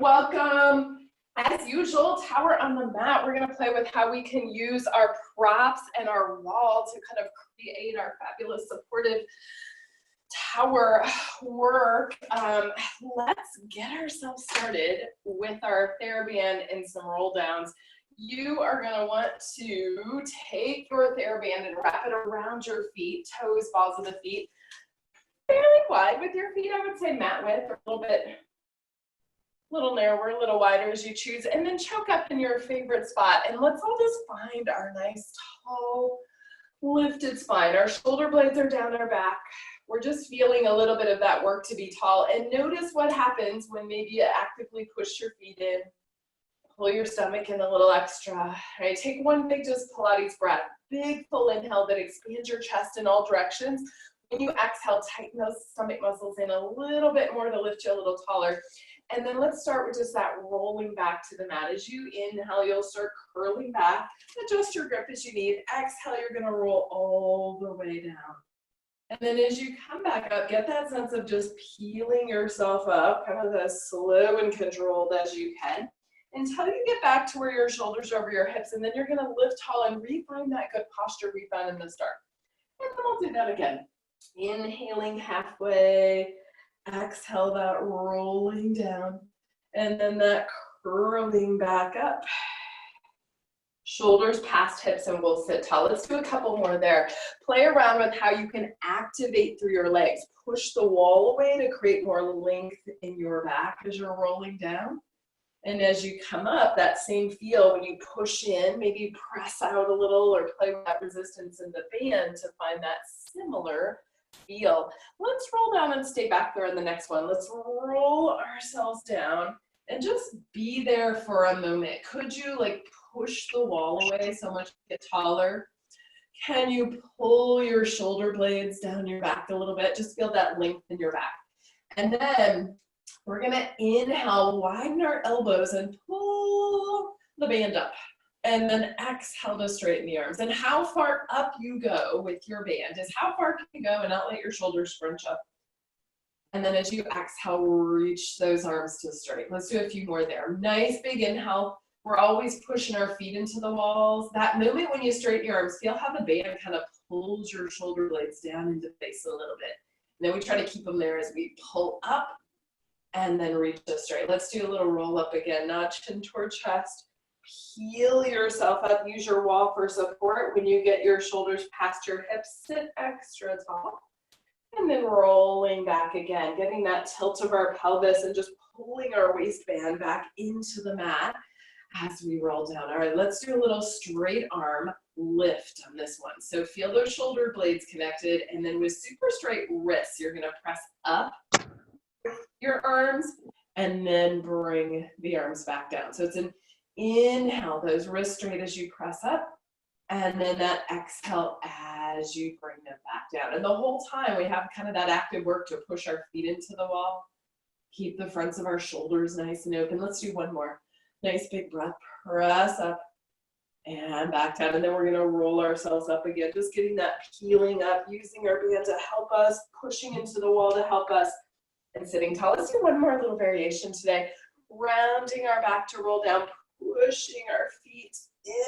Welcome. As usual, tower on the mat. We're going to play with how we can use our props and our wall to kind of create our fabulous supportive tower work. Let's get ourselves started with our TheraBand and some roll downs. You are going to want to take your TheraBand and wrap it around your feet, toes, balls of the feet, fairly wide with your feet. I would say mat width, or a little narrower, a little wider as you choose, and then choke up in your favorite spot. And let's all just find our nice, tall, lifted spine. Our shoulder blades are down our back. We're just feeling a little bit of that work to be tall. And notice what happens when maybe you actively push your feet in, pull your stomach in a little extra. All right, take one big just Pilates breath. Big full inhale that expands your chest in all directions. When you exhale, tighten those stomach muscles in a little bit more to lift you a little taller. And then let's start with just that rolling back to the mat. As you inhale, you'll start curling back. Adjust your grip as you need. Exhale, you're going to roll all the way down. And then as you come back up, get that sense of just peeling yourself up, kind of as slow and controlled as you can, until you get back to where your shoulders are over your hips. And then you're going to lift tall and refine that good posture we found in the start. And then we'll do that again. Inhaling halfway. Exhale, that rolling down, and then that curling back up. Shoulders past hips, and we'll sit tall. Let's do a couple more there. Play around with how you can activate through your legs. Push the wall away to create more length in your back as you're rolling down. And as you come up, that same feel when you push in, maybe press out a little or play with that resistance in the band to find that similar feel. Let's roll down and stay back there in the next one. Let's roll ourselves down and just be there for a moment. Could you push the wall away so much you get taller? Can you pull your shoulder blades down your back a little bit? Just feel that length in your back. And then we're gonna inhale, widen our elbows and pull the band up. And then exhale to straighten the arms. And how far up you go with your band is how far can you go and not let your shoulders scrunch up. And then as you exhale, reach those arms to straight. Let's do a few more there. Nice big inhale. We're always pushing our feet into the walls. That moment when you straighten your arms, feel how the band kind of pulls your shoulder blades down into face a little bit. And then we try to keep them there as we pull up and then reach to straight. Let's do a little roll up again. Notch chin toward chest. Peel yourself up, use your wall for support. When you get your shoulders past your hips, sit extra tall. And then rolling back again, getting that tilt of our pelvis and just pulling our waistband back into the mat as we roll down. All right, let's do a little straight arm lift on this one. So feel those shoulder blades connected, and then with super straight wrists, you're gonna press up with your arms and then bring the arms back down. So it's an inhale, those wrists straight as you press up, and then that exhale as you bring them back down. And the whole time we have kind of that active work to push our feet into the wall, keep the fronts of our shoulders nice and open. Let's do one more. Nice big breath, press up and back down. And then we're gonna roll ourselves up again, just getting that peeling up, using our band to help us, pushing into the wall to help us, and sitting tall. Let's do one more little variation today. Rounding our back to roll down, pushing our feet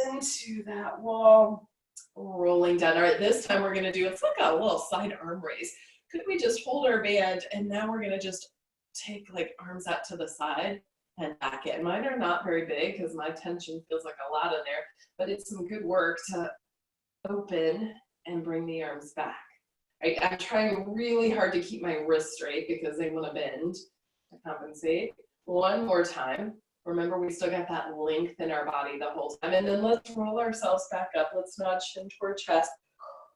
into that wall, rolling down. All right, this time we're gonna do, it's like a little side arm raise. Could we just hold our band, and now we're gonna just take arms out to the side and back in. Mine are not very big because my tension feels like a lot in there, but it's some good work to open and bring the arms back. Right, I'm trying really hard to keep my wrists straight because they wanna bend to compensate. One more time. Remember, we still got that length in our body the whole time. And then let's roll ourselves back up. Let's notch chin toward chest.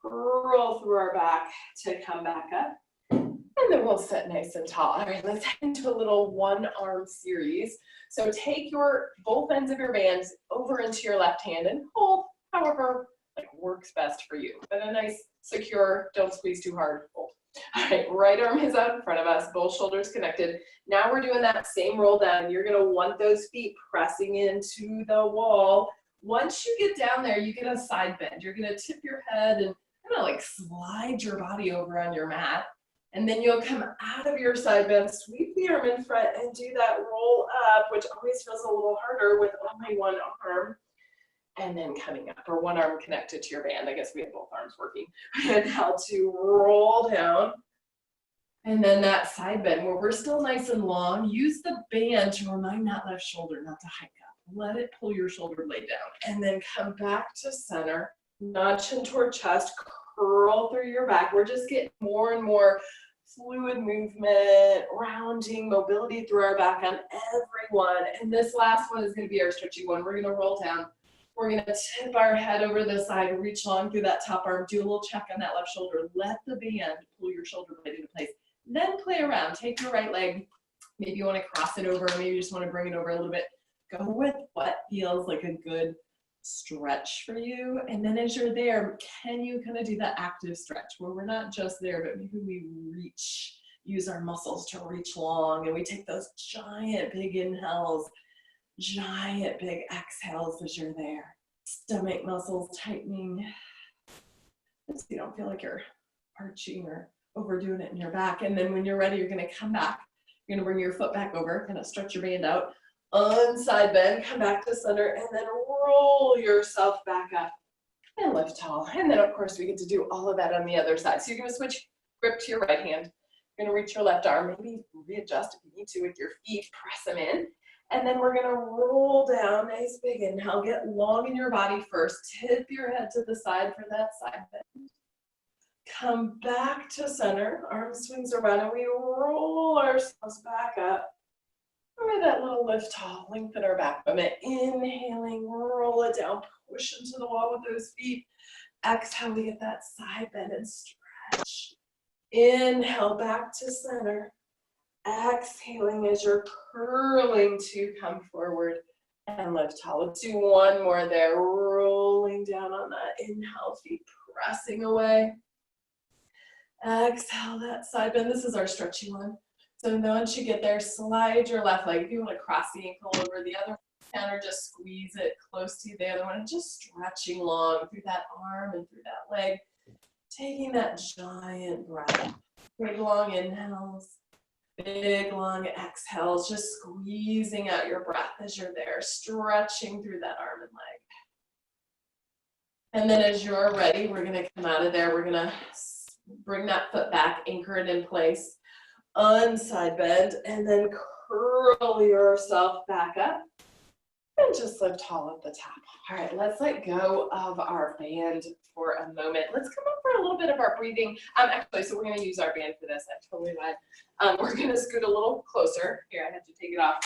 Roll through our back to come back up. And then we'll sit nice and tall. All right, let's head into a little one arm series. So take your both ends of your bands over into your left hand and hold however works best for you. But a nice, secure, don't squeeze too hard, hold. All right, right arm is out in front of us, both shoulders connected. Now we're doing that same roll down. You're gonna want those feet pressing into the wall. Once you get down there, you get a side bend. You're gonna tip your head and kind of slide your body over on your mat. And then you'll come out of your side bend, sweep the arm in front, and do that roll up, which always feels a little harder with only one arm. And then coming up, or one arm connected to your band. I guess we have both arms working. And how to roll down. And then that side bend where we're still nice and long, use the band to remind that left shoulder not to hike up. Let it pull your shoulder blade down. And then come back to center, notch in toward chest, curl through your back. We're just getting more and more fluid movement, rounding, mobility through our back on everyone. And this last one is going to be our stretchy one. We're going to roll down. We're going to tip our head over the side, reach long through that top arm, do a little check on that left shoulder. Let the band pull your shoulder blade into place. Then play around. Take your right leg. Maybe you want to cross it over. Maybe you just want to bring it over a little bit. Go with what feels like a good stretch for you. And then as you're there, can you kind of do that active stretch where we're not just there, but maybe we reach, use our muscles to reach long, and we take those giant big inhales, giant big exhales as you're there. Stomach muscles tightening. So you don't feel like you're arching or overdoing it in your back. And then when you're ready, you're going to come back. You're going to bring your foot back over, kind of stretch your band out, unside bend, come back to center, and then roll yourself back up and lift tall. And then of course we get to do all of that on the other side. So you're going to switch grip to your right hand. You're going to reach your left arm, maybe readjust if you need to with your feet, press them in. And then we're going to roll down, nice big inhale, get long in your body first, tip your head to the side for that side bend. Come back to center, arm swings around, and we roll ourselves back up. Remember that little lift tall, lengthen our back movement. Inhaling, roll it down, push into the wall with those feet. Exhale, we get that side bend and stretch. Inhale, back to center. Exhaling as you're curling to come forward and lift tall. Let's do one more there. Rolling down on that inhale, feet pressing away. Exhale, that side bend. This is our stretchy one. So once you get there, slide your left leg. If you want to cross the ankle over the other one, or just squeeze it close to the other one, and just stretching long through that arm and through that leg. Taking that giant breath. Big long inhales, big long exhales, just squeezing out your breath as you're there, stretching through that arm and leg. And then as you're ready, we're going to come out of there. We're going to bring that foot back, anchor it in place. Unside bend, and then curl yourself back up and just lift tall at the top. All right, let's let go of our band for a moment. Let's come up for a little bit of our breathing. Actually, so we're going to use our band for this. I totally lied. We're going to scoot a little closer. Here, I have to take it off.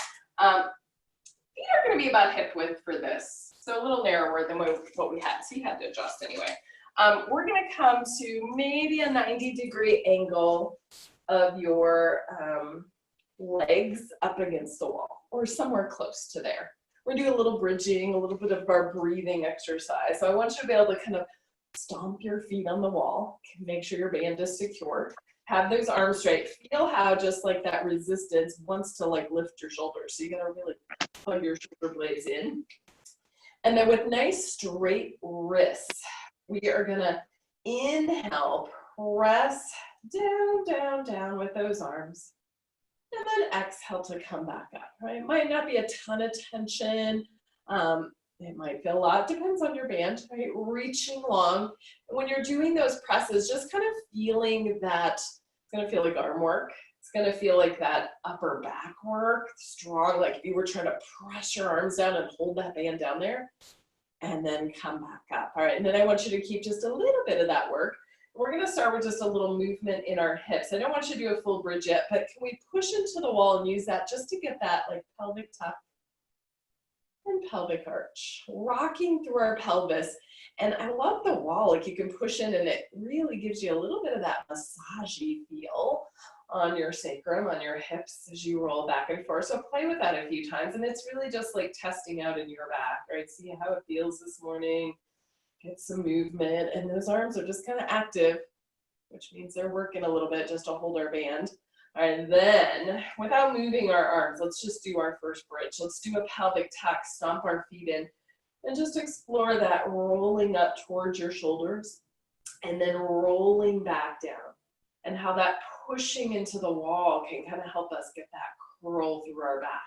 Feet are going to be about hip width for this, so a little narrower than what we had. So you had to adjust anyway. We're going to come to maybe a 90-degree angle of your legs up against the wall or somewhere close to there. We're doing a little bridging, a little bit of our breathing exercise. So I want you to be able to kind of stomp your feet on the wall, make sure your band is secure, have those arms straight. Feel how just like that resistance wants to like lift your shoulders. So you gotta really plug your shoulder blades in. And then with nice straight wrists, we are gonna inhale, press down, down, down with those arms. And then exhale to come back up, right? It might not be a ton of tension. It might feel a lot, depends on your band, right? Reaching long. When you're doing those presses, just kind of feeling that, it's gonna feel like arm work. It's gonna feel like that upper back work, strong, like if you were trying to press your arms down and hold that band down there, and then come back up. All right, and then I want you to keep just a little bit of that work. We're gonna start with just a little movement in our hips. I don't want you to do a full bridge yet, but can we push into the wall and use that just to get that like pelvic tuck and pelvic arch, rocking through our pelvis. And I love the wall, like you can push in and it really gives you a little bit of that massagey feel on your sacrum, on your hips as you roll back and forth. So play with that a few times, and it's really just like testing out in your back, right? See how it feels this morning. Get some movement, and those arms are just kind of active, which means they're working a little bit just to hold our band. All right, and then without moving our arms, let's just do our first bridge. Let's do a pelvic tuck, stomp our feet in, and just explore that rolling up towards your shoulders and then rolling back down, and how that pushing into the wall can kind of help us get that curl through our back.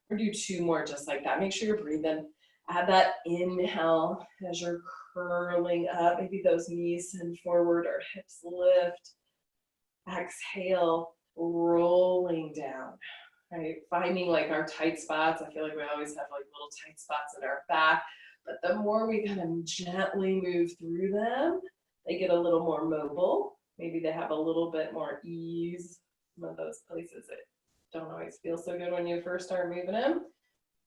Or do 2 more just like that. Make sure you're breathing. Add that inhale as you're curling up. Maybe those knees send forward or hips lift. Exhale, rolling down. Right? Finding like our tight spots. I feel like we always have like little tight spots in our back. But the more we kind of gently move through them, they get a little more mobile. Maybe they have a little bit more ease. Some of those places that don't always feel so good when you first start moving them.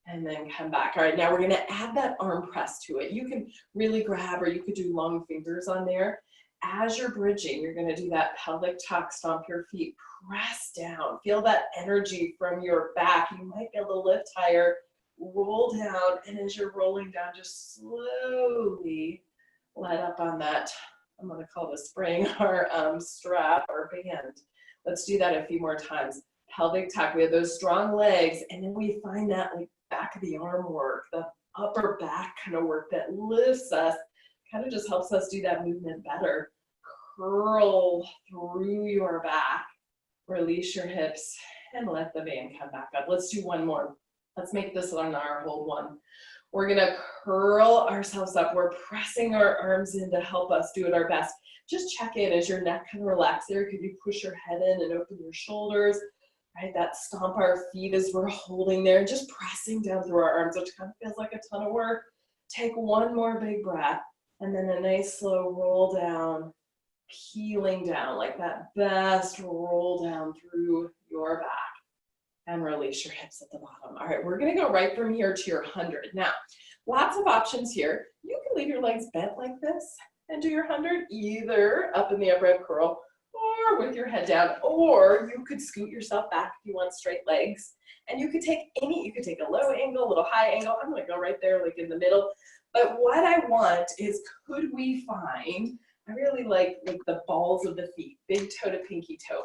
And then come back. All right, now we're going to add that arm press to it. You can really grab, or you could do long fingers on there. As you're bridging, you're going to do that pelvic tuck, stomp your feet, press down. Feel that energy from your back. You might be able to lift higher, roll down, and as you're rolling down, just slowly let up on that, I'm going to call the spring, or strap or band. Let's do that a few more times. Pelvic tuck, we have those strong legs, and then we find that like back of the arm work, the upper back kind of work that lifts us, kind of just helps us do that movement better. Curl through your back, release your hips, and let the band come back up. Let's do 1 more. Let's make this on our hold one. We're gonna curl ourselves up. We're pressing our arms in to help us do it our best. Just check in as your neck kind of relax there. Could you push your head in and open your shoulders? Right, that stomp our feet as we're holding there and just pressing down through our arms, which kind of feels like a ton of work. Take 1 more big breath, and then a nice slow roll down, peeling down, like that best roll down through your back, and release your hips at the bottom. All right, we're gonna go right from here to your 100. Now, lots of options here. You can leave your legs bent like this and do your 100, either up in the upright curl, or with your head down, or you could scoot yourself back if you want straight legs. And you could take a low angle, a little high angle. I'm gonna go right there, like in the middle. But what I want is, could we find, I really like the balls of the feet, big toe to pinky toe,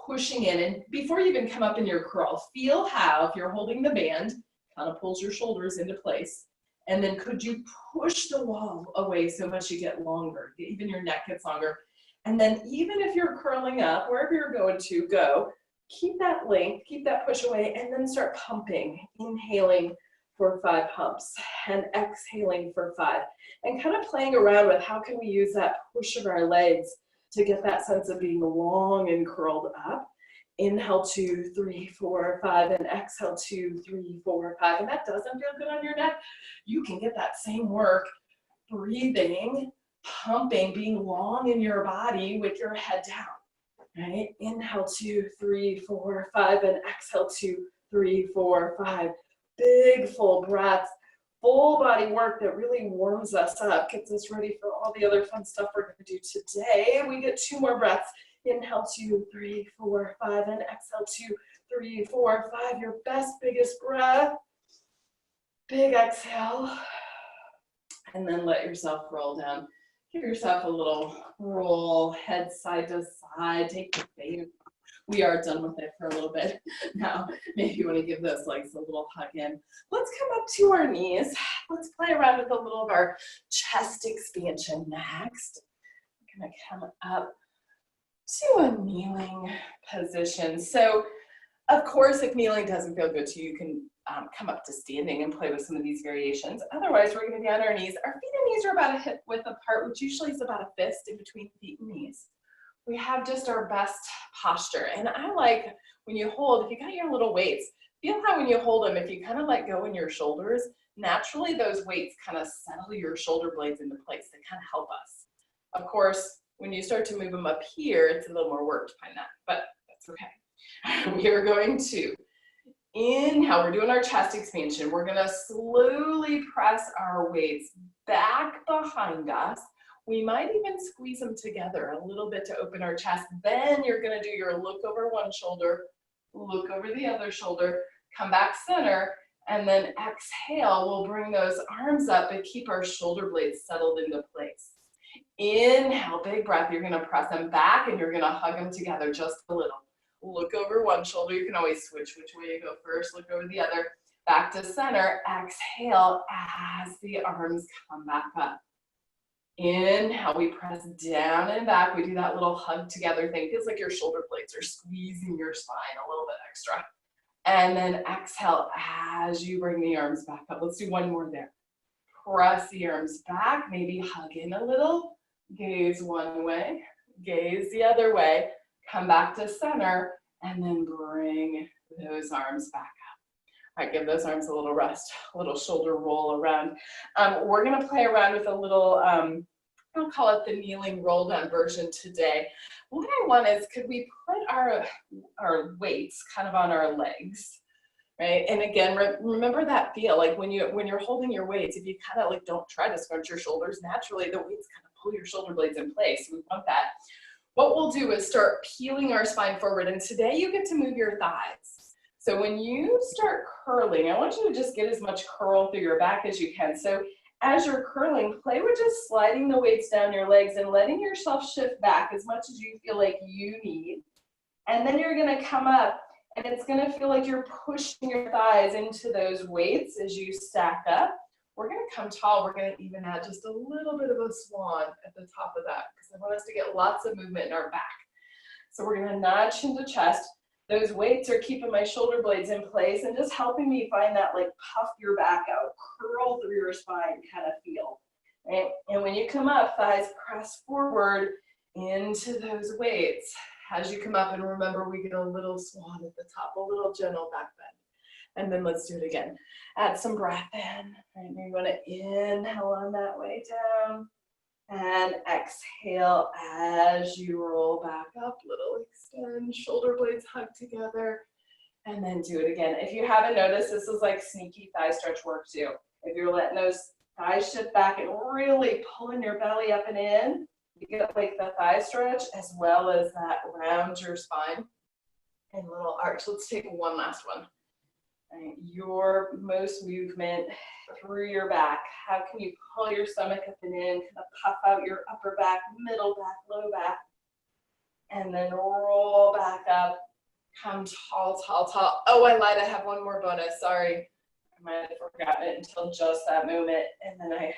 pushing in. And before you even come up in your curl, feel how, if you're holding the band, kind of pulls your shoulders into place. And then could you push the wall away so much you get longer, even your neck gets longer. And then even if you're curling up, wherever you're going to go, keep that length, keep that push away, and then start pumping, inhaling for 5 pumps and exhaling for 5. And kind of playing around with how can we use that push of our legs to get that sense of being long and curled up. Inhale 2, 3, 4, 5, and exhale 2, 3, 4, 5. And that doesn't feel good on your neck. You can get that same work breathing, pumping, being long in your body with your head down, right? Inhale 2, 3, 4, 5, and exhale 2, 3, 4, 5. Big full breaths, full body work that really warms us up, gets us ready for all the other fun stuff we're going to do today. We get 2 more breaths. Inhale 2, 3, 4, 5, and exhale 2, 3, 4, 5. Your best, biggest breath. Big exhale. And then let yourself roll down. Give yourself a little roll, head side to side. Take your face. We are done with it for a little bit. Now, maybe you want to give those legs a little hug in. Let's come up to our knees. Let's play around with a little of our chest expansion next. We're going to come up to a kneeling position. So, of course, if kneeling doesn't feel good to you, you can come up to standing and play with some of these variations. Otherwise, we're going to be on our knees. Our feet and knees are about a hip width apart, which usually is about a fist in between feet and knees. We have just our best posture. And I like when you hold, if you got your little weights, feel how when you hold them, if you kind of let go in your shoulders, naturally those weights kind of settle your shoulder blades into place. They kind of help us. Of course, when you start to move them up here, it's a little more work to find that, but that's okay. We are going to inhale. We're doing our chest expansion. We're going to slowly press our weights back behind us. We might even squeeze them together a little bit to open our chest. Then you're going to do your look over one shoulder, look over the other shoulder, come back center, and then exhale. We'll bring those arms up and keep our shoulder blades settled into place. Inhale, big breath. You're going to press them back and you're going to hug them together just a little. Look over one shoulder. You can always switch which way you go first. Look over the other. Back to center. Exhale as the arms come back up. Inhale, we press down and back. We do that little hug together thing. Feels like your shoulder blades are squeezing your spine a little bit extra. And then exhale as you bring the arms back up. Let's do one more there. Press the arms back, maybe hug in a little. Gaze one way, gaze the other way. Come back to center, and then bring those arms back up. All right, give those arms a little rest, a little shoulder roll around. We're gonna play around with a little, I'll call it the kneeling roll down version today. What I want is, could we put our weights kind of on our legs, right? And again, remember that feel, like when you're holding your weights, if you kind of like don't try to scrunch your shoulders, naturally the weights kind of pull your shoulder blades in place. We want that. What we'll do is start peeling our spine forward, and today you get to move your thighs. So when you start curling, I want you to just get as much curl through your back as you can. So as you're curling, play with just sliding the weights down your legs and letting yourself shift back as much as you feel like you need. And then you're gonna come up, and it's gonna feel like you're pushing your thighs into those weights as you stack up. We're gonna come tall. We're gonna even add just a little bit of a swan at the top of that, because I want us to get lots of movement in our back. So we're gonna notch into chest. Those weights are keeping my shoulder blades in place and just helping me find that like puff your back out, curl through your spine kind of feel. Right? And when you come up, thighs press forward into those weights. As you come up, and remember, we get a little swan at the top, a little gentle back bend. And then let's do it again. Add some breath in. Right? You want to inhale on that way down. And exhale as you roll back up, little extend, shoulder blades hug together, and then do it again. If you haven't noticed, this is like sneaky thigh stretch work too. If you're letting those thighs shift back and really pulling your belly up and in, you get like the thigh stretch as well as that round your spine and little arch. Let's take one last one. Right. Your most movement through your back. How can you pull your stomach up and in, kind of puff out your upper back, middle back, low back, and then roll back up. Come tall, tall, tall. Oh, I lied. I have one more bonus. Sorry. I might have forgotten it until just that moment. And then I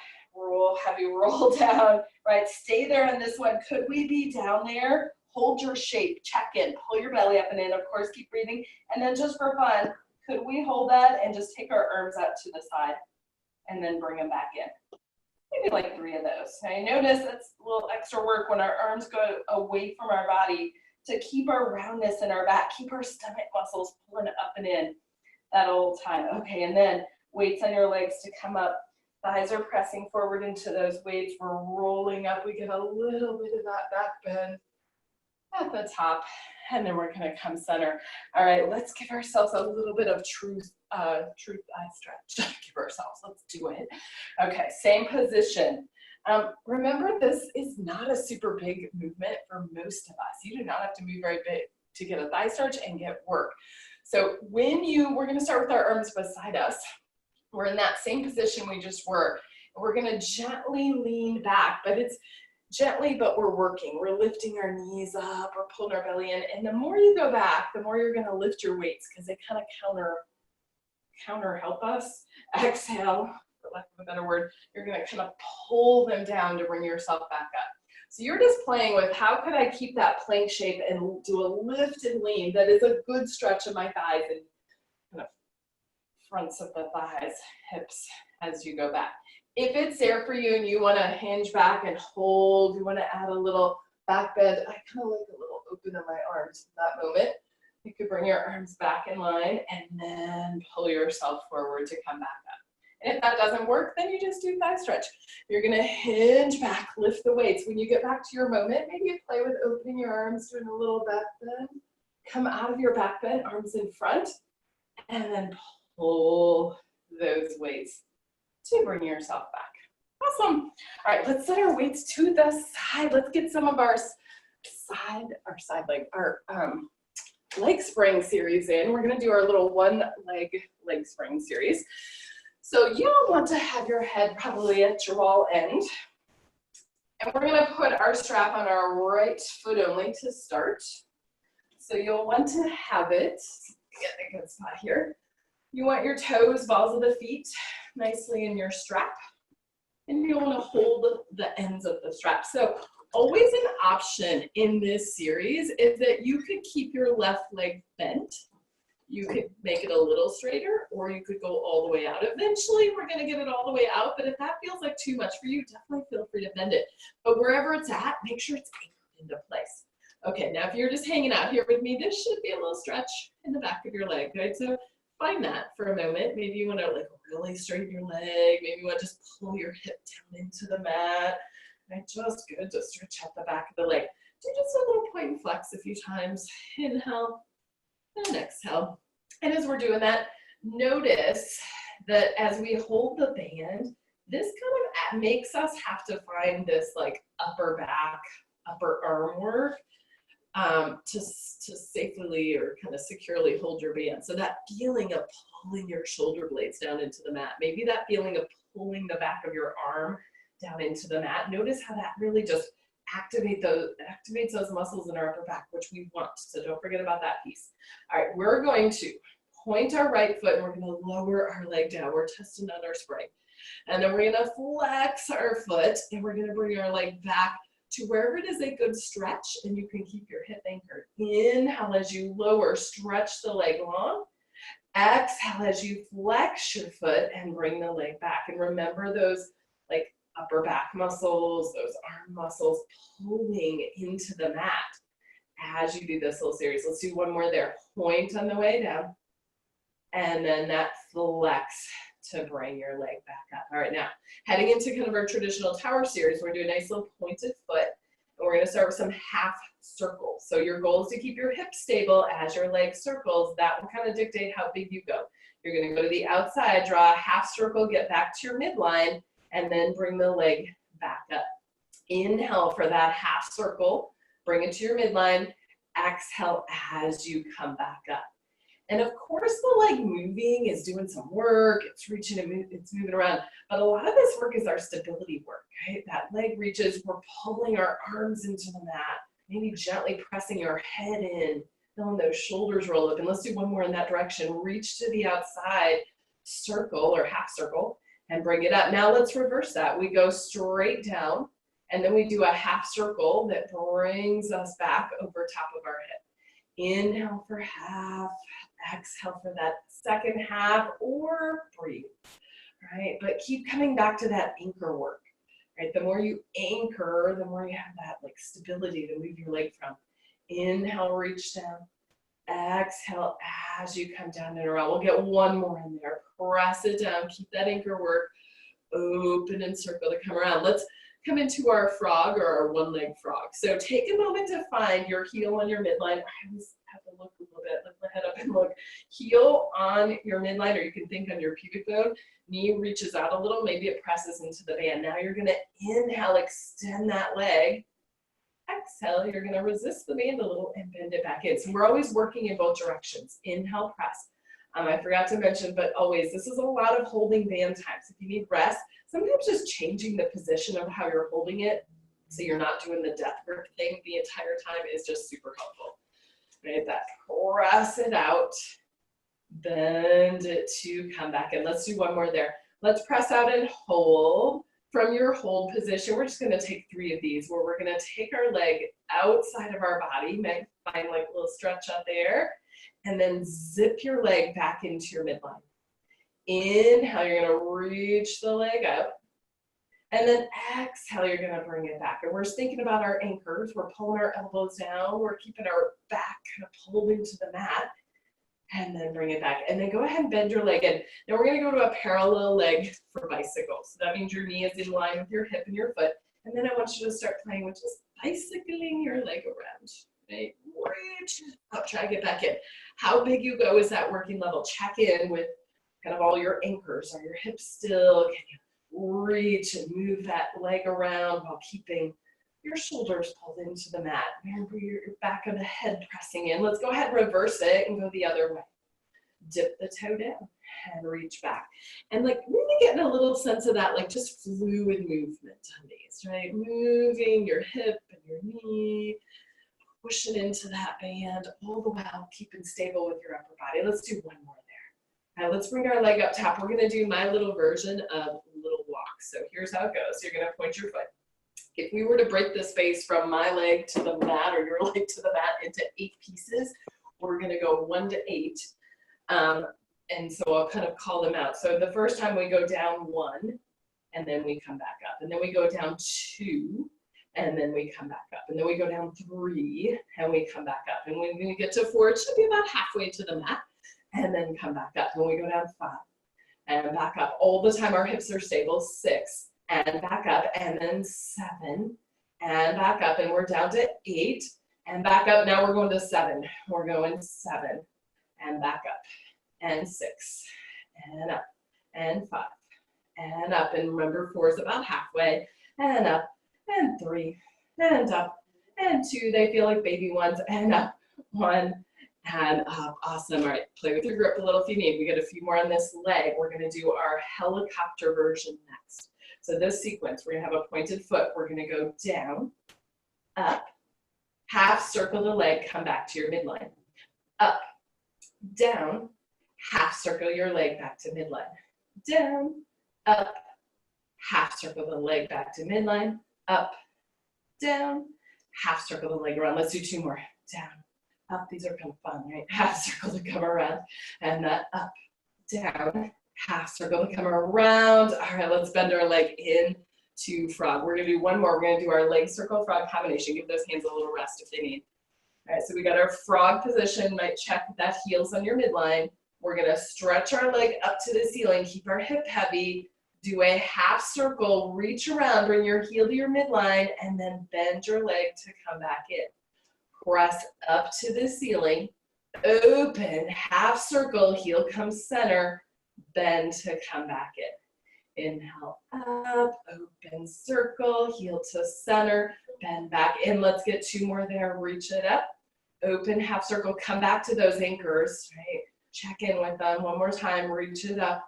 have you roll down. Right. Stay there on this one. Could we be down there? Hold your shape. Check in. Pull your belly up and in. Of course, keep breathing. And then just for fun, could we hold that and just take our arms out to the side and then bring them back in? Maybe like 3 of those. Now you notice that's a little extra work when our arms go away from our body to keep our roundness in our back, keep our stomach muscles pulling up and in that whole time. Okay, and then weights on your legs to come up. Thighs are pressing forward into those weights. We're rolling up. We get a little bit of that back bend at the top. And then we're gonna come center. All right, let's give ourselves a little bit of true thigh stretch. Give ourselves, let's do it. Okay, same position. Remember, this is not a super big movement for most of us. You do not have to move very big to get a thigh stretch and get work. So we're gonna start with our arms beside us. We're in that same position we just were. We're gonna gently lean back, but it's gently, but we're working. We're lifting our knees up, we're pulling our belly in, and the more you go back, the more you're gonna lift your weights because they kind of counter help us. Exhale, for lack of a better word, you're gonna kind of pull them down to bring yourself back up. So you're just playing with how could I keep that plank shape and do a lift and lean that is a good stretch of my thighs and kind of fronts of the thighs, hips as you go back. If it's there for you and you want to hinge back and hold, you want to add a little back bend, I kind of like a little open in my arms in that moment. You could bring your arms back in line and then pull yourself forward to come back up. And if that doesn't work, then you just do thigh stretch. You're going to hinge back, lift the weights. When you get back to your moment, maybe you play with opening your arms, doing a little back bend. Come out of your back bend, arms in front, and then pull those weights to bring yourself back. Awesome. All right, let's set our weights to the side. Let's get some of our leg spring series in. We're gonna do our little one leg spring series. So you'll want to have your head probably at your ball end. And we're gonna put our strap on our right foot only to start. So you'll want to have it, get a good spot here. You want your toes, balls of the feet, nicely in your strap. and you want to hold the ends of the strap. So always an option in this series is that you could keep your left leg bent. You could make it a little straighter, or you could go all the way out. Eventually, we're going to get it all the way out, but if that feels like too much for you, definitely feel free to bend it. But wherever it's at, make sure it's anchored into place. Okay, now if you're just hanging out here with me, this should be a little stretch in the back of your leg, right? So find that for a moment. Maybe you want to like really straighten your leg. Maybe you want to just pull your hip down into the mat. Right, just good to stretch out the back of the leg. Do just a little point and flex a few times. Inhale and exhale. And as we're doing that, notice that as we hold the band, this kind of makes us have to find this like upper back, upper arm work to safely or kind of securely hold your band. So that feeling of pulling your shoulder blades down into the mat, maybe that feeling of pulling the back of your arm down into the mat. Notice how that really just activates those muscles in our upper back, which we want. So don't forget about that piece. All right, we're going to point our right foot and we're going to lower our leg down. We're testing on our spring. And then we're going to flex our foot and we're going to bring our leg back to wherever it is a good stretch, and you can keep your hip anchored. Inhale as you lower, stretch the leg long. Exhale as you flex your foot and bring the leg back. And remember those like upper back muscles, those arm muscles pulling into the mat as you do this little series. Let's do one more there. Point on the way down. And then that flex to bring your leg back up. All right, now heading into kind of our traditional tower series, we're going to do a nice little pointed foot. And we're going to start with some half circles. So your goal is to keep your hips stable as your leg circles. That will kind of dictate how big you go. You're going to go to the outside, draw a half circle, get back to your midline, and then bring the leg back up. Inhale for that half circle, bring it to your midline. Exhale as you come back up. And of course, the leg moving is doing some work. It's reaching and it's moving around. But a lot of this work is our stability work, right? That leg reaches, we're pulling our arms into the mat, maybe gently pressing your head in, feeling those shoulders roll up. And let's do one more in that direction. Reach to the outside, circle or half circle, and bring it up. Now let's reverse that. We go straight down, and then we do a half circle that brings us back over top of our hip. Inhale for half, exhale for that second half, or breathe, right? But keep coming back to that anchor work, right? The more you anchor, the more you have that like stability to move your leg from. Inhale, reach down. Exhale as you come down and around. We'll get one more in there. Press it down, keep that anchor work. Open and circle to come around. Let's come into our frog or our one-leg frog. So take a moment to find your heel on your midline. I always have to look a little bit, lift my head up and look. Heel on your midline, or you can think on your pubic bone. Knee reaches out a little, maybe it presses into the band. Now you're gonna inhale, extend that leg. Exhale, you're gonna resist the band a little and bend it back in. So we're always working in both directions. Inhale, press. I forgot to mention, but always, this is a lot of holding band time. So if you need rest, sometimes just changing the position of how you're holding it so you're not doing the death grip thing the entire time is just super helpful. Right, that press it out, bend it to come back in. Let's do one more there. Let's press out and hold. From your hold position, we're just gonna take 3 of these where we're gonna take our leg outside of our body, might find like a little stretch up there, and then zip your leg back into your midline. Inhale, you're gonna reach the leg up. And then exhale, you're gonna bring it back. And we're just thinking about our anchors. We're pulling our elbows down. We're keeping our back kind of pulled into the mat. And then bring it back. And then go ahead and bend your leg in. Now we're gonna go to a parallel leg for bicycle. So that means your knee is in line with your hip and your foot. And then I want you to start playing with just bicycling your leg around. Right? Reach up, try to get back in. How big you go is that working level. Check in with kind of all your anchors. Are your hips still? Can you reach and move that leg around while keeping your shoulders pulled into the mat? Remember your back of the head pressing in. Let's go ahead and reverse it and go the other way. Dip the toe down and reach back. And like really getting a little sense of that, like just fluid movement on these, right? Moving your hip and your knee, pushing into that band, all the while keeping stable with your upper body. Let's do one more there. Now let's bring our leg up top. We're gonna do my little version of little walk. So here's how it goes. You're gonna point your foot. If we were to break the space from my leg to the mat or your leg to the mat into 8 pieces, we're gonna go 1 to 8. And so I'll kind of call them out. So the first time we go down 1, and then we come back up. And then we go down 2, and then we come back up. And then we go down 3, and we come back up. And when we get to 4, it should be about halfway to the mat, and then come back up. And we go down 5, and back up. All the time our hips are stable. 6, and back up, and then 7, and back up. And we're down to 8, and back up. Now we're going to 7. We're going 7, and back up, and 6, and up, and 5, and up. And remember, 4 is about halfway, and up, and 3, and up, and 2. They feel like baby ones, and up, 1, and up. Awesome. All right, play with your grip a little if you need. We get a few more on this leg. We're going to do our helicopter version next. So this sequence, we're going to have a pointed foot. We're going to go down, up, half circle the leg, come back to your midline. Up, down, half circle your leg back to midline. Down, up, half circle the leg back to midline. Up, down, half circle the leg around. Let's do 2 more. Down, up. These are kind of fun, right? Half circle to come around. And up, down, half circle to come around. All right, let's bend our leg in to frog. We're going to do 1 more. We're going to do our leg circle frog combination. Give those hands a little rest if they need. All right, so we got our frog position. Might check that heels on your midline. We're going to stretch our leg up to the ceiling. Keep our hip heavy. Do a half circle. Reach around. Bring your heel to your midline. And then bend your leg to come back in. Press up to the ceiling. Open. Half circle. Heel comes center. Bend to come back in. Inhale up. Open circle. Heel to center. Bend back in. Let's get 2 more there. Reach it up. Open half circle. Come back to those anchors. Right? Check in with them. 1 more time. Reach it up.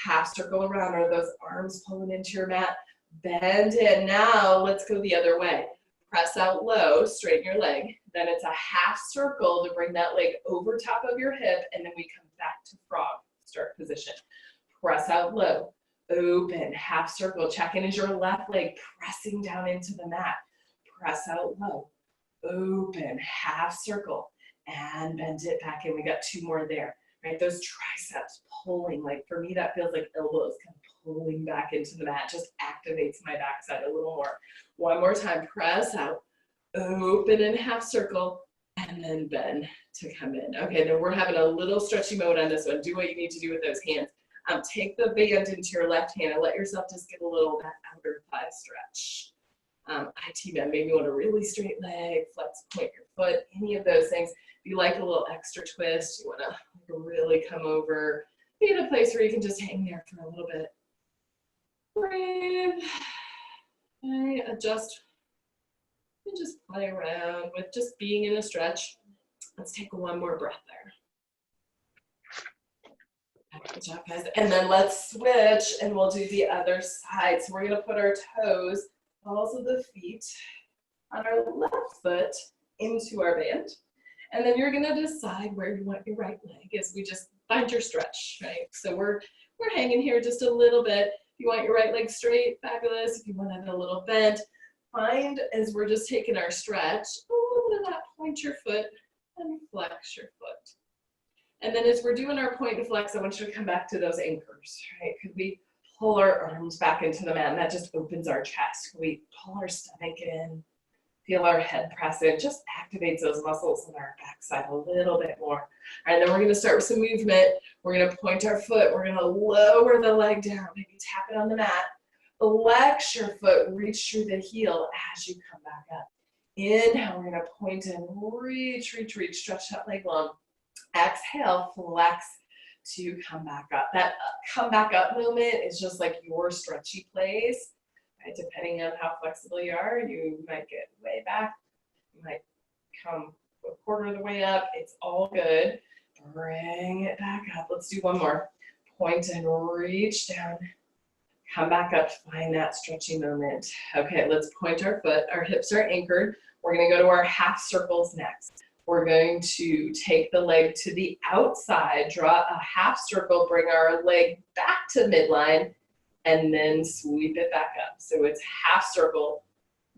Half circle around. Are those arms pulling into your mat? Bend in. Now let's go the other way. Press out low. Straighten your leg. Then it's a half circle to bring that leg over top of your hip. And then we come back to frog start position. Press out low. Open half circle. Check in as your left leg pressing down into the mat. Press out low. Open half circle and bend it back in. We got 2 more there, right? Those triceps pulling, like for me that feels like elbows kind of pulling back into the mat. Just activates my backside a little more. 1 more time. Press out. Open in half circle and then bend to come in. Okay, then we're having a little stretchy mode on this one. Do what you need to do with those hands. Take the band into your left hand and let yourself just get a little that outer thigh stretch. IT bend, maybe you want a really straight leg, flex, point your foot, any of those things. If you like a little extra twist, you want to really come over, be in a place where you can just hang there for a little bit. Breathe. Okay, adjust. And just play around with just being in a stretch. Let's take 1 more breath there. Good job, guys. And then let's switch and we'll do the other side. So we're going to put our toes, balls of the feet, on our left foot into our band. And then you're going to decide where you want your right leg as we just find your stretch, right? So we're hanging here just a little bit. If you want your right leg straight, fabulous. If you want it a little bent, find as we're just taking our stretch, a little bit of that, point your foot and flex your foot. And then as we're doing our point and flex, I want you to come back to those anchors, right? Could we pull our arms back into the mat and that just opens our chest? Could we pull our stomach in, feel our head press in, just activates those muscles in our backside a little bit more. All right, then we're gonna start with some movement. We're gonna point our foot, we're gonna lower the leg down, maybe tap it on the mat. Flex your foot, reach through the heel as you come back up. Inhale, we're gonna point and reach, stretch that leg long. Exhale, flex to come back up. That come back up movement is just like your stretchy place. Right? Depending on how flexible you are, you might get way back. You might come a quarter of the way up. It's all good. Bring it back up. Let's do 1 more. Point and reach down. Come back up, find that stretchy moment. Okay, let's point our foot. Our hips are anchored. We're gonna go to our half circles next. We're going to take the leg to the outside, draw a half circle, bring our leg back to midline, and then sweep it back up. So it's half circle,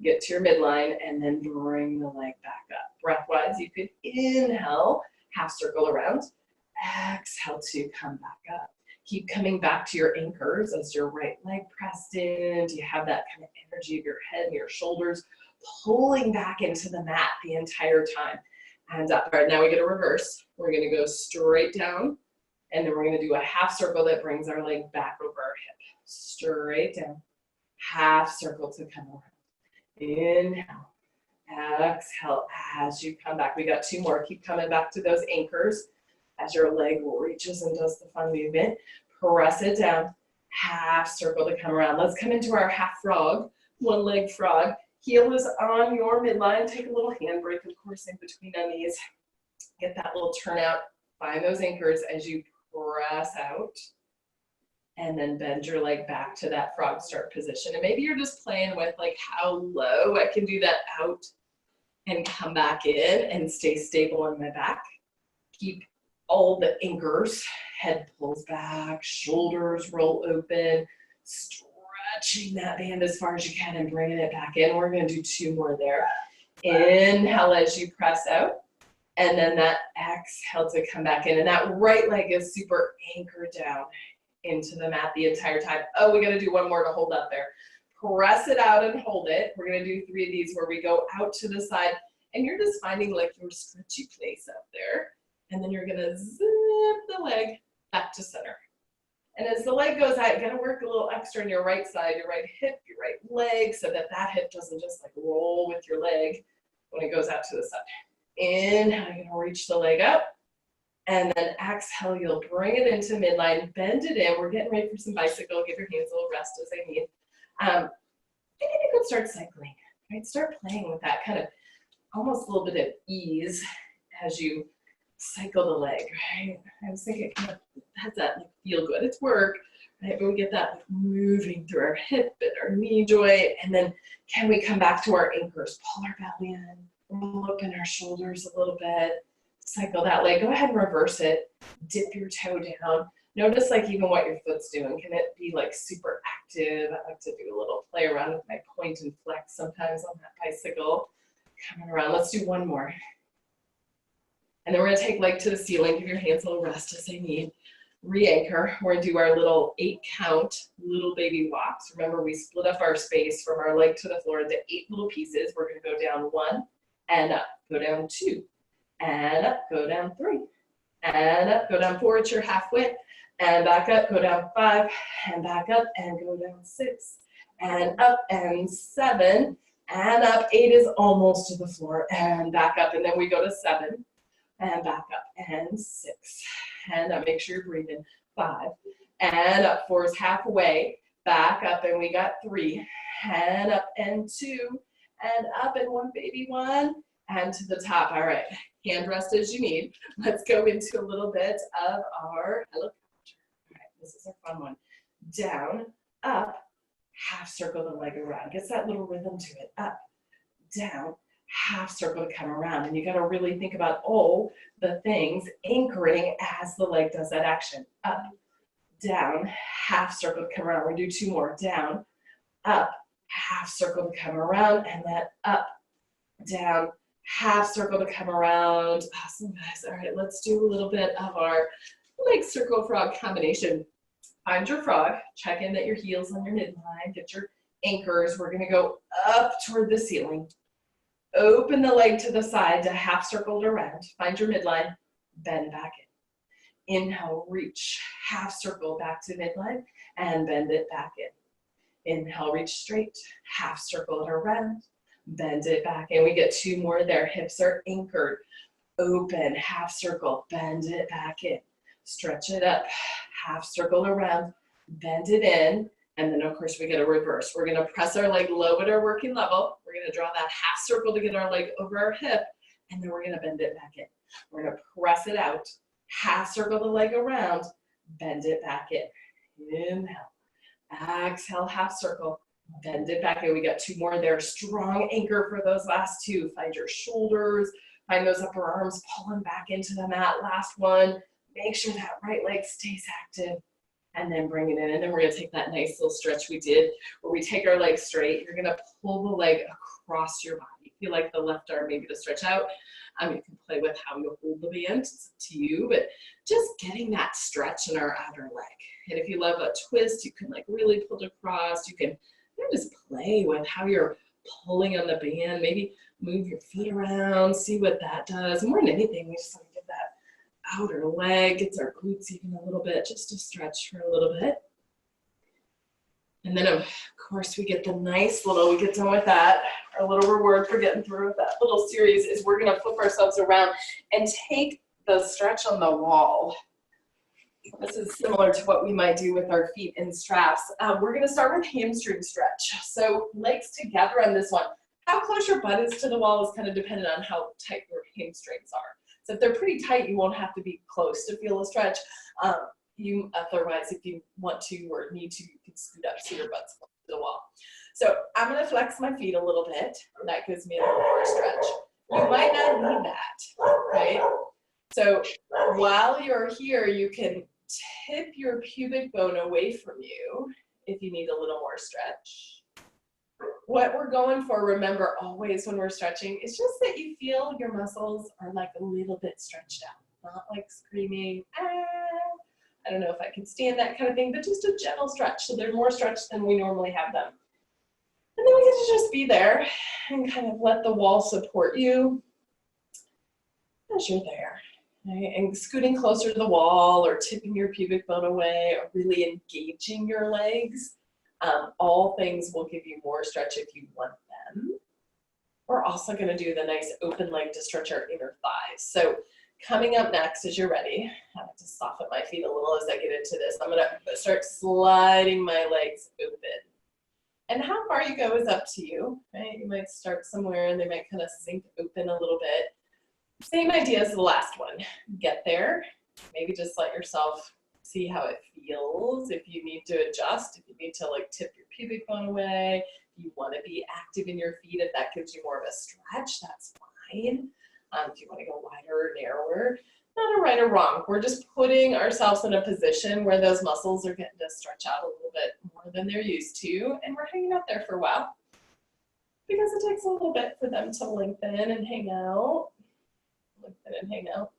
get to your midline, and then bring the leg back up. Breath-wise, you could inhale, half circle around, exhale to come back up. Keep coming back to your anchors as your right leg pressed in. Do you have that kind of energy of your head and your shoulders pulling back into the mat the entire time? And up. All right, now we get a reverse. We're gonna go straight down, and then we're gonna do a half circle that brings our leg back over our hip. Straight down, half circle to come around. Inhale, exhale as you come back. We got two more. Keep coming back to those anchors as your leg reaches and does the fun movement. Press it down, half circle to come around. Let's come into our half frog, one leg frog. Heel is on your midline. Take a little handbrake, of course, in between our knees. Get that little turnout. Find those anchors as you press out. And then bend your leg back to that frog start position. And maybe you're just playing with like how low I can do that out and come back in and stay stable in my back. Keep all the anchors. Head pulls back, shoulders roll open, stretching that band as far as you can and bringing it back in. We're going to do two more there. Inhale as you press out, and then that exhale to come back in. And that right leg is super anchored down into the mat the entire time. Oh, we got to do one more to hold up there. Press it out and hold it. We're going to do three of these where we go out to the side, and you're just finding like your stretchy place up there. And then you're going to zip the leg back to center. And as the leg goes out, you're going to work a little extra on your right side, your right hip, your right leg, so that that hip doesn't just like roll with your leg when it goes out to the side. Inhale, you're going to reach the leg up. And then exhale, you'll bring it into midline, bend it in. We're getting ready for some bicycle. Give your hands a little rest as they need. And then you can start cycling, right? Start playing with that kind of almost a little bit of ease as you cycle the leg, right? I was thinking kind of has that like, feel good. It's work, right? But we get that like, moving through our hip and our knee joint. And then can we come back to our anchors? Pull our belly in, roll up in our shoulders a little bit. Cycle that leg. Go ahead and reverse it. Dip your toe down. Notice like even what your foot's doing. Can it be like super active? I like to do a little play around with my point and flex sometimes on that bicycle. Coming around. Let's do one more. And then we're going to take leg to the ceiling. Give your hands a little rest as they need. Re-anchor. We're going to do our little 8 count little baby walks. Remember, we split up our space from our leg to the floor into 8 little pieces. We're going to go down 1 and up. Go down 2 and up. Go down 3 and up. Go down 4 at your half width and back up. Go down 5 and back up and go down 6 and up and 7 and up. 8 is almost to the floor and back up. And then we go to 7. And back up, and 6, and up, make sure you're breathing, 5, and up, 4 is halfway, back up, and we got 3, and up, and 2, and up, and 1, baby, 1, and to the top. All right, hand rest as you need. Let's go into a little bit of our helicopter. All right, this is a fun one. Down, up, half circle the leg around. Gets that little rhythm to it. Up, down, half circle to come around. And you got to really think about all the things anchoring as the leg does that action. Up, down, half circle to come around. We're going to do 2 more. Down, up, half circle to come around, and then up, down, half circle to come around. Awesome, guys. All right, let's do a little bit of our leg circle frog combination. Find your frog. Check in that your heel's on your midline. Get your anchors. We're going to go up toward the ceiling. Open the leg to the side to half circle it around. Find your midline, bend back in. Inhale, reach, half circle back to midline, and bend it back in. Inhale, reach straight, half circle it around, bend it back in. We get 2 more there. Hips are anchored. Open, half circle, bend it back in. Stretch it up, half circle around, bend it in. And then, of course, we get a reverse. We're going to press our leg low at our working level. We're going to draw that half circle to get our leg over our hip. And then we're going to bend it back in. We're going to press it out. Half circle the leg around. Bend it back in. Inhale. Exhale, half circle. Bend it back in. We got 2 more there. Strong anchor for those last 2. Find your shoulders. Find those upper arms pulling back into the mat. Last one. Make sure that right leg stays active. and then bring it in. And then we're gonna take that nice little stretch we did where we take our leg straight. You're gonna pull the leg across your body. If you like the left arm maybe to stretch out, you can play with how you hold the band, it's up to you, but just getting that stretch in our outer leg. And if you love a twist, you can like really pull it across. You can just play with how you're pulling on the band, maybe move your feet around, see what that does. More than anything, we just want to get that outer leg, gets our glutes even a little bit, just to stretch for a little bit. And then of course we get the nice little, we get done with that. Our little reward for getting through that little series is we're gonna flip ourselves around and take the stretch on the wall. This is similar to what we might do with our feet in straps. We're gonna start with hamstring stretch. So legs together on this one. How close your butt is to the wall is kind of dependent on how tight your hamstrings are. So if they're pretty tight, you won't have to be close to feel a stretch. Otherwise, if you want to or need to, you can scoot up so your butt's close to the wall. So I'm gonna flex my feet a little bit. That gives me a little more stretch. You might not need that, right? So while you're here, you can tip your pubic bone away from you if you need a little more stretch. What we're going for, remember always when we're stretching, is just that you feel your muscles are like a little bit stretched out, not like screaming, I don't know if I can stand that kind of thing, but just a gentle stretch. So they're more stretched than we normally have them. And then we get to just be there and kind of let the wall support you as you're there. Right? And scooting closer to the wall or tipping your pubic bone away or really engaging your legs. All things will give you more stretch if you want them. We're also going to do the nice open leg to stretch our inner thighs. So coming up next, as you're ready, I have to soften my feet a little as I get into this. I'm going to start sliding my legs open. And how far you go is up to you, right? You might start somewhere and they might kind of sink open a little bit. Same idea as the last one. Get there, maybe just let yourself see how it feels. If you need to adjust, if you need to like tip your pubic bone away, if you want to be active in your feet, if that gives you more of a stretch, that's fine. If you want to go wider or narrower, not a right or wrong. We're just putting ourselves in a position where those muscles are getting to stretch out a little bit more than they're used to, and we're hanging out there for a while because it takes a little bit for them to lengthen and hang out. Lengthen and hang out.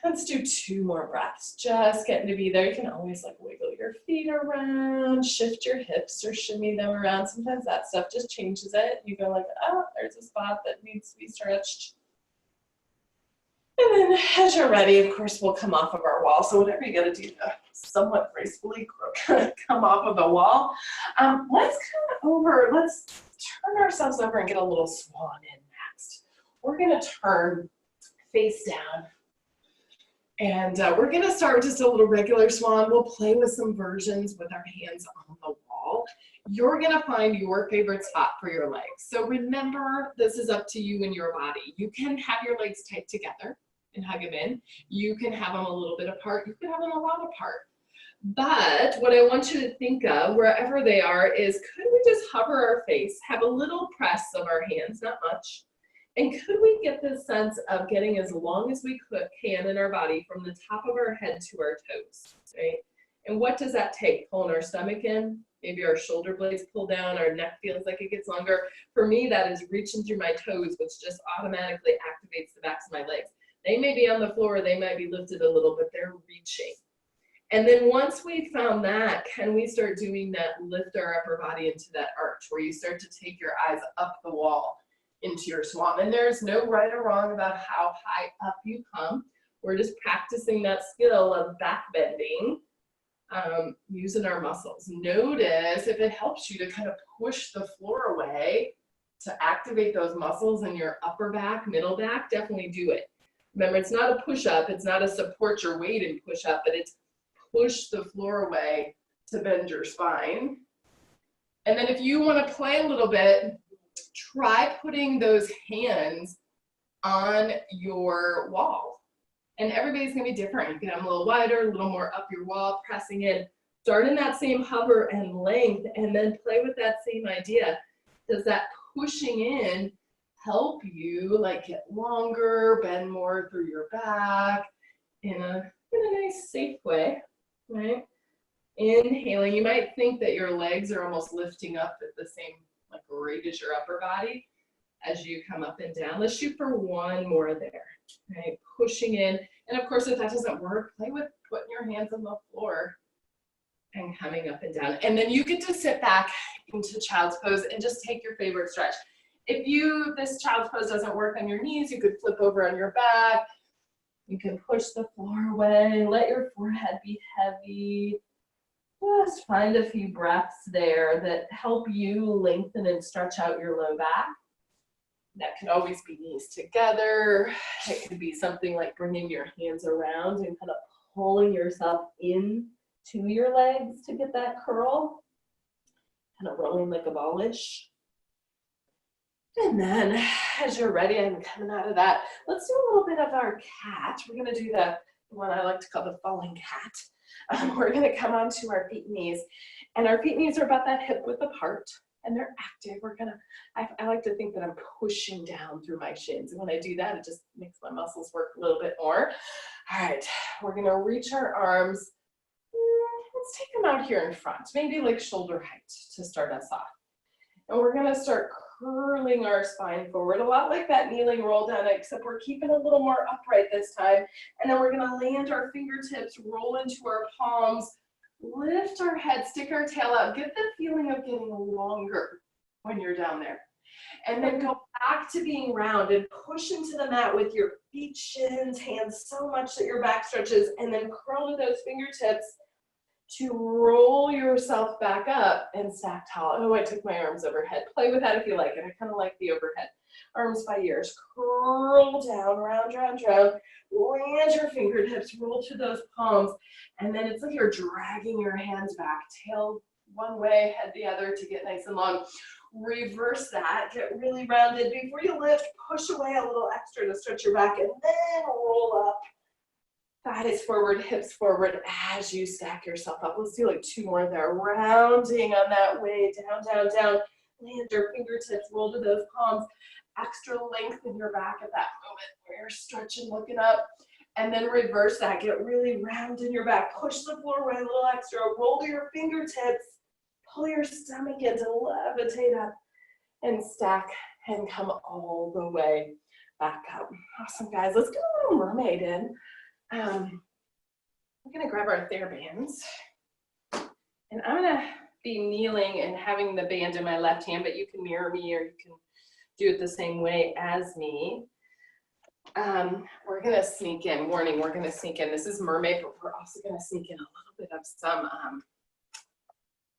Let's do 2 more breaths. Just getting to be there. You can always like wiggle your feet around, shift your hips or shimmy them around. Sometimes that stuff just changes it. You go like, oh, there's a spot that needs to be stretched. And then as you're ready, of course, we'll come off of our wall. So whatever you got to do to somewhat gracefully come off of the wall. Let's turn ourselves over and get a little swan in next. We're going to turn face down. And we're going to start with just a little regular swan. We'll play with some versions with our hands on the wall. You're going to find your favorite spot for your legs. So remember, this is up to you and your body. You can have your legs tight together and hug them in. You can have them a little bit apart. You can have them a lot apart. But what I want you to think of, wherever they are, is could we just hover our face, have a little press of our hands, not much, and could we get this sense of getting as long as we can in our body from the top of our head to our toes, right? And what does that take? Pulling our stomach in, maybe our shoulder blades pull down, our neck feels like it gets longer. For me, that is reaching through my toes, which just automatically activates the backs of my legs. They may be on the floor, they might be lifted a little, but they're reaching. And then once we've found that, can we start doing that, lift our upper body into that arch where you start to take your eyes up the wall into your swan. And there's no right or wrong about how high up you come. We're just practicing that skill of back bending, using our muscles. Notice if it helps you to kind of push the floor away to activate those muscles in your upper back, middle back, definitely do it. Remember, it's not a push-up, it's not a support your weight and push-up, but it's push the floor away to bend your spine. And then if you want to play a little bit, try putting those hands on your wall. And everybody's going to be different. You can have them a little wider, a little more up your wall, pressing in. Start in that same hover and length, and then play with that same idea. Does that pushing in help you like get longer, bend more through your back in a in a nice, safe way, right? Inhaling, you might think that your legs are almost lifting up at the same like rate as your upper body as you come up and down. Let's shoot for one more there, right? Pushing in. And of course, if that doesn't work, play with putting your hands on the floor and coming up and down. And then you get to sit back into child's pose and just take your favorite stretch. If this child's pose doesn't work on your knees, you could flip over on your back. You can push the floor away, let your forehead be heavy. Just find a few breaths there that help you lengthen and stretch out your low back. That can always be knees together. It could be something like bringing your hands around and kind of pulling yourself in to your legs to get that curl. Kind of rolling like a ballish. And then as you're ready, I'm coming out of that. Let's do a little bit of our cat. We're going to do the one I like to call the falling cat. We're going to come onto our feet and knees. And our feet and knees are about that hip width apart. And they're active. I like to think that I'm pushing down through my shins. And when I do that, it just makes my muscles work a little bit more. All right, we're going to reach our arms. Let's take them out here in front, maybe like shoulder height to start us off. And we're going to start curling our spine forward, a lot like that kneeling roll down, except we're keeping a little more upright this time. And then we're going to land our fingertips, roll into our palms, lift our head, stick our tail out, get the feeling of getting longer when you're down there. And then go back to being round and push into the mat with your feet, shins, hands so much that your back stretches, and then curl to those fingertips to roll yourself back up and stack tall. Oh, I took my arms overhead. Play with that if you like it. I kind of like the overhead. Arms by ears. Curl down, round, round, round. Land your fingertips, roll to those palms. And then it's like you're dragging your hands back. Tail one way, head the other to get nice and long. Reverse that. Get really rounded. Before you lift, push away a little extra to stretch your back and then roll up. Thighs forward, hips forward as you stack yourself up. Let's do like two more there. Rounding on that way, down, down, down. Land your fingertips, roll to those palms. Extra length in your back at that moment where you're stretching, looking up. And then reverse that. Get really round in your back. Push the floor away a little extra. Roll to your fingertips. Pull your stomach in to levitate up. And stack and come all the way back up. Awesome, guys. Let's get a little mermaid in. I'm gonna grab our TheraBands, and I'm gonna be kneeling and having the band in my left hand, but you can mirror me or you can do it the same way as me. We're gonna sneak in, warning, we're gonna sneak in. This is mermaid, but we're also gonna sneak in a little bit of some, I'm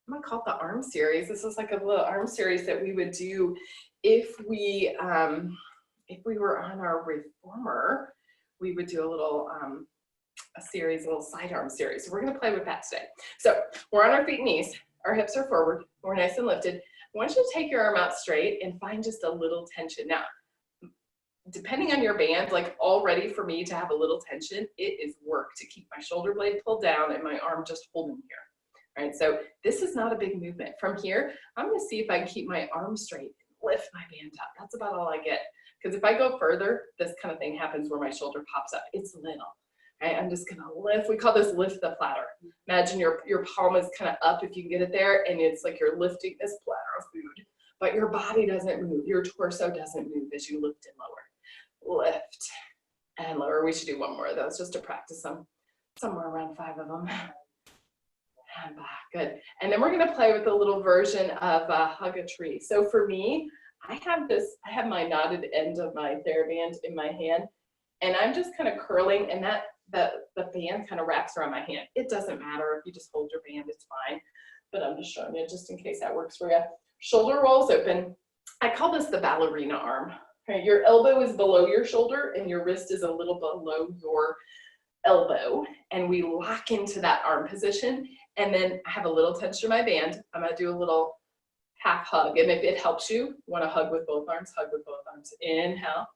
gonna call it the arm series. This is like a little arm series that we would do if we were on our reformer. We would do a little a little sidearm series. So we're going to play with that today. So we're on our feet and knees. Our hips are forward. We're nice and lifted. I want you to take your arm out straight and find just a little tension. Now, depending on your band, like already for me to have a little tension, it is work to keep my shoulder blade pulled down and my arm just holding here. All right, so this is not a big movement. From here, I'm going to see if I can keep my arm straight and lift my band up. That's about all I get. Because if I go further, this kind of thing happens where my shoulder pops up. It's little, right? I'm just gonna lift. We call this lift the platter. Imagine your palm is kind of up if you can get it there, and it's like you're lifting this platter of food, but your body doesn't move. Your torso doesn't move as you lift and lower. Lift and lower. We should do one more of those just to practice them. Somewhere around 5 of them. And back, good. And then we're gonna play with a little version of hug a tree. So for me, I have my knotted end of my TheraBand in my hand, and I'm just kind of curling, and the band kind of wraps around my hand. It doesn't matter if you just hold your band, it's fine, but I'm just showing you just in case that works for you. Shoulder rolls open. I call this the ballerina arm. Okay, your elbow is below your shoulder, and your wrist is a little below your elbow, and we lock into that arm position, and then I have a little tension in my band. I'm going to do a little half hug, and if it helps you, want to hug with both arms, hug with both arms. Inhale,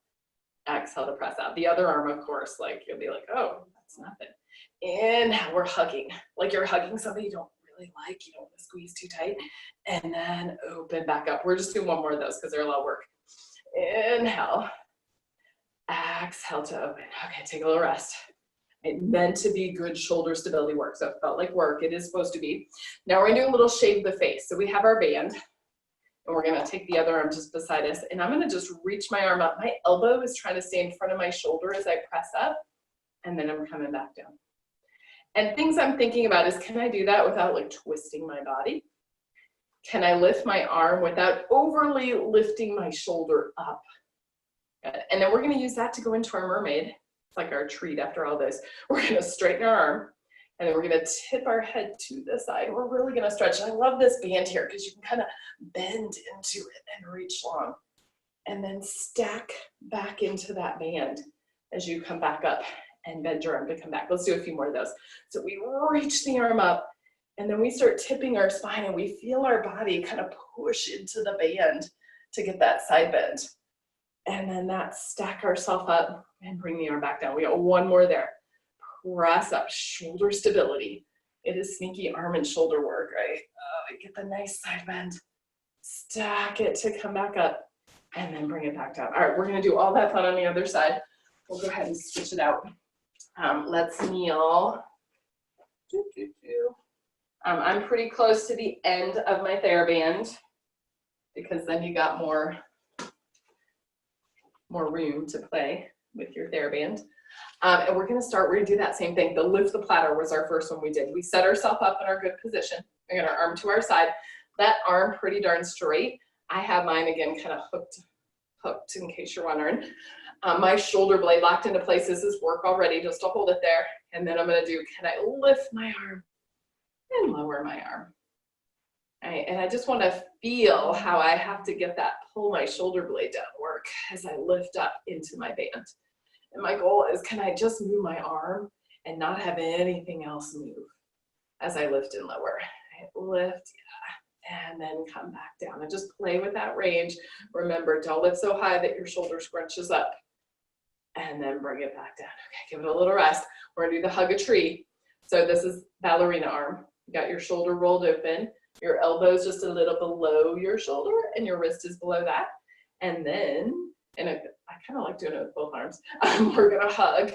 exhale to press out. The other arm, of course, like you'll be like, oh, that's nothing. Inhale, we're hugging, like you're hugging somebody you don't really like, you don't want to squeeze too tight, and then open back up. We're just doing one more of those because they're a lot of work. Inhale, exhale to open. Okay, take a little rest. It meant to be good shoulder stability work. So it felt like work. It is supposed to be. Now we're gonna do a little shave the face. So we have our band, and we're gonna take the other arm just beside us, and I'm gonna just reach my arm up. My elbow is trying to stay in front of my shoulder as I press up, and then I'm coming back down. And things I'm thinking about is, can I do that without like twisting my body? Can I lift my arm without overly lifting my shoulder up? And then we're gonna use that to go into our mermaid. It's like our treat after all this. We're gonna straighten our arm, and then we're gonna tip our head to the side. We're really gonna stretch. And I love this band here because you can kind of bend into it and reach long. And then stack back into that band as you come back up and bend your arm to come back. Let's do a few more of those. So we reach the arm up, and then we start tipping our spine, and we feel our body kind of push into the band to get that side bend. And then that stack ourselves up and bring the arm back down. We got one more there. Press up, shoulder stability. It is sneaky arm and shoulder work, right? Get the nice side bend. Stack it to come back up, and then bring it back down. All right, we're gonna do all that fun on the other side. We'll go ahead and switch it out. Let's kneel. I'm pretty close to the end of my TheraBand because then you got more room to play with your TheraBand. And we're gonna do that same thing. The lift the platter was our first one we did. We set ourselves up in our good position. We got our arm to our side. That arm pretty darn straight. I have mine again kind of hooked in case you're wondering. My shoulder blade locked into place. This is work already, just to hold it there. And then I'm gonna do, can I lift my arm and lower my arm? Right, and I just wanna feel how I have to get that, pull my shoulder blade down work as I lift up into my band. And my goal is, can I just move my arm and not have anything else move as I lift and lower? I lift, yeah, and then come back down and just play with that range. Remember, don't lift so high that your shoulder scrunches up, and then bring it back down. Okay, give it a little rest. We're gonna do the hug a tree. So this is Ballerina Arm. You got your shoulder rolled open, your elbow's just a little below your shoulder, and your wrist is below that. And then, I kind of like doing it with both arms. We're gonna hug.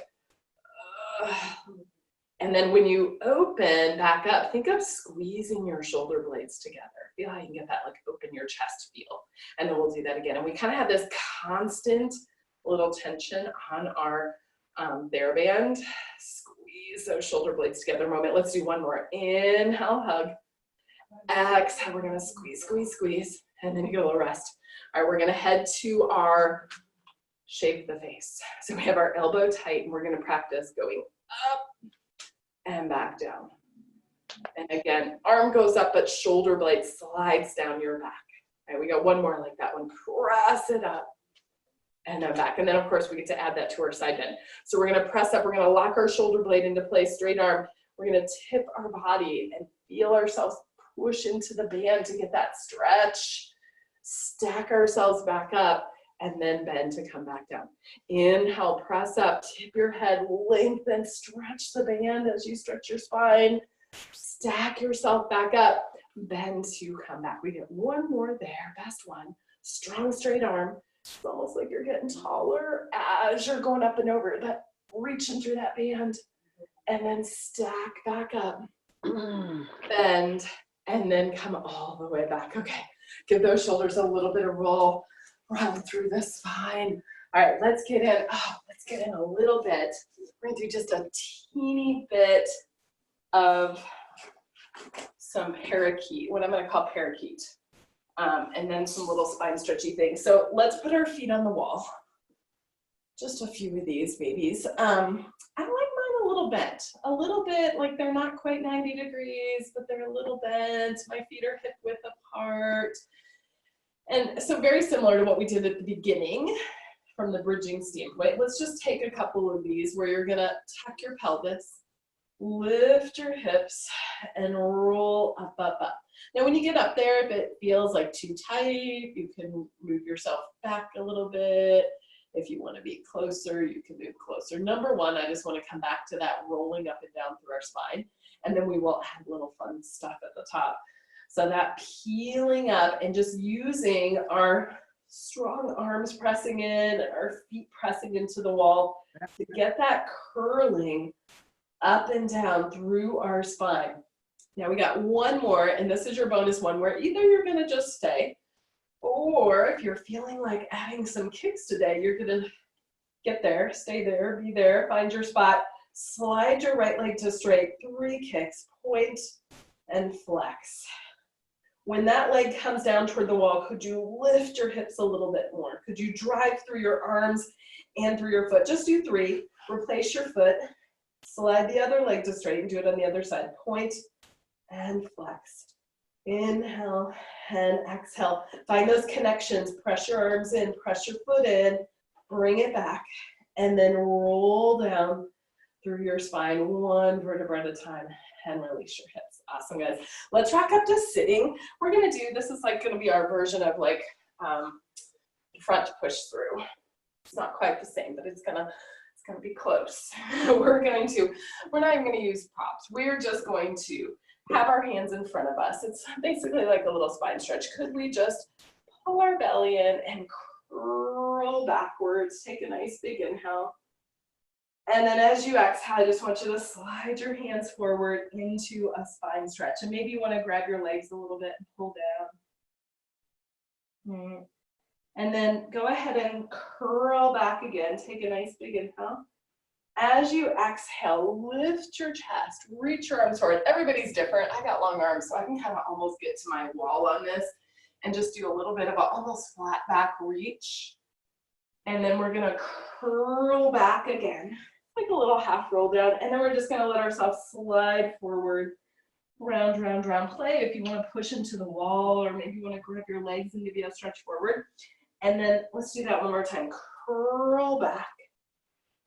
And then when you open back up, think of squeezing your shoulder blades together. Feel how you can get that like open your chest feel. And then we'll do that again. And we kind of have this constant little tension on our TheraBand. Squeeze those shoulder blades together moment. Let's do one more. Inhale, hug. Exhale, we're gonna squeeze, squeeze, squeeze. And then you get a little rest. All right, we're gonna head to our shape the face. So we have our elbow tight, and we're gonna practice going up and back down. And again, arm goes up, but shoulder blade slides down your back. All right, we got one more like that one. Press it up and then back. And then of course we get to add that to our side bend. So we're gonna press up, we're gonna lock our shoulder blade into place, straight arm. We're gonna tip our body and feel ourselves push into the band to get that stretch. Stack ourselves back up, and then bend to come back down. Inhale, press up, tip your head, lengthen, stretch the band as you stretch your spine. Stack yourself back up, bend to come back. We get one more there, best one. Strong straight arm. It's almost like you're getting taller as you're going up and over, but reaching through that band. And then stack back up, bend, and then come all the way back. Okay, give those shoulders a little bit of roll. Run through the spine. All right, let's get in a little bit. We're gonna do just a teeny bit of some parakeet, what I'm gonna call parakeet, and then some little spine stretchy things. So let's put our feet on the wall. Just a few of these babies. I like mine a little bit, like they're not quite 90 degrees, but they're a little bent. My feet are hip width apart. And so very similar to what we did at the beginning from the bridging standpoint. Let's just take a couple of these where you're gonna tuck your pelvis, lift your hips, and roll up, up, up. Now when you get up there, if it feels like too tight, you can move yourself back a little bit. If you wanna be closer, you can move closer. Number one, I just wanna come back to that rolling up and down through our spine, and then we will add little fun stuff at the top. So that peeling up and just using our strong arms pressing in, our feet pressing into the wall to get that curling up and down through our spine. Now we got one more, and this is your bonus one where either you're gonna just stay, or if you're feeling like adding some kicks today, you're gonna get there, stay there, be there, find your spot, slide your right leg to straight, 3 kicks, point and flex. When that leg comes down toward the wall, could you lift your hips a little bit more? Could you drive through your arms and through your foot? Just do 3, replace your foot, slide the other leg to straight and do it on the other side. Point and flex. Inhale and exhale. Find those connections. Press your arms in, press your foot in, bring it back, and then roll down through your spine, 1 vertebra at a time, and release your hips. Awesome, guys. Let's rock up to sitting. We're gonna do, this is like gonna be our version of like front push through. It's not quite the same, but it's gonna be close. We're not even gonna use props. We're just going to have our hands in front of us. It's basically like a little spine stretch. Could we just pull our belly in and curl backwards? Take a nice big inhale. And then as you exhale, I just want you to slide your hands forward into a spine stretch. And maybe you want to grab your legs a little bit and pull down. And then go ahead and curl back again. Take a nice big inhale. As you exhale, lift your chest, reach your arms forward. Everybody's different. I got long arms, so I can kind of almost get to my wall on this and just do a little bit of a almost flat back reach. And then we're gonna curl back again, like a little half roll down. And then we're just gonna let ourselves slide forward, round, round, round. Play if you wanna push into the wall, or maybe you wanna grab your legs and maybe a stretch forward. And then let's do that one more time. Curl back.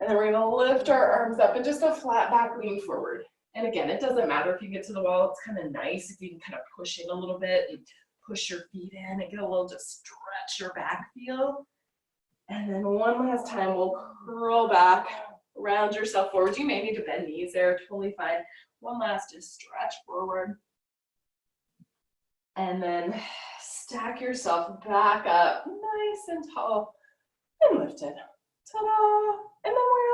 And then we're gonna lift our arms up and just go flat back, lean forward. And again, it doesn't matter if you get to the wall. It's kind of nice if you can kind of push in a little bit and push your feet in and get a little, just stretch your back feel. And then one last time, we'll curl back, round yourself forward. You may need to bend knees there, totally fine. One last, just stretch forward. And then stack yourself back up, nice and tall, and lift it. Ta-da! And then we're